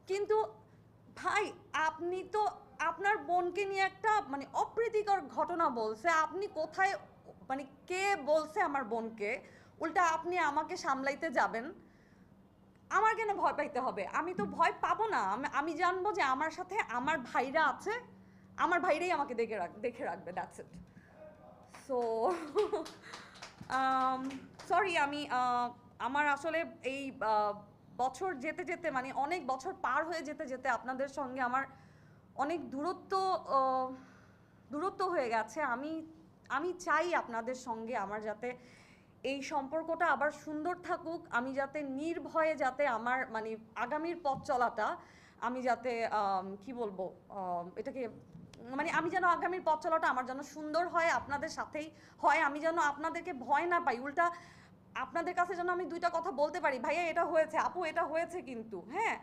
কিন্তু ভাই আপনি তো আপনার বোনকে নিয়ে একটা মানে অপ্রীতিকর ঘটনা বলছে, আপনি কোথায় মানে কে বলছে আমার বোনকে, উল্টা আপনি আমাকে সামলাইতে যাবেন? আমার কেন ভয় পাইতে হবে? আমি তো ভয় পাবো না। আমি জানবো যে আমার সাথে আমার ভাইরা আছে, আমার ভাইরাই আমাকে দেখে রাখবে, দ্যাটস ইট। সো সরি, আমি আমার আসলে এই বছর যেতে যেতে মানে অনেক বছর পার হয়ে যেতে যেতে আপনাদের সঙ্গে আমার অনেক আহ, দূরত্ব হয়ে গেছে। আমি আমি চাই আপনাদের সঙ্গে আমার যাতে এই সম্পর্কটা আবার সুন্দর থাকুক, আমি যাতে নির্ভয়ে যাতে আমার মানে আগামীর পথ চলাটা আমি যাতে কি বলবো, এটাকে মানে আমি যেন আগামীর পথ চলাটা আমার যেন সুন্দর হয়, আপনাদের সাথেই হয়, আমি যেন আপনাদেরকে ভয় না পাই, উল্টা আপনাদের কাছে যেন আমি দুইটা কথা বলতে পারি, ভাইয়া এটা হয়েছে, আপু এটা হয়েছে কিন্তু, হ্যাঁ।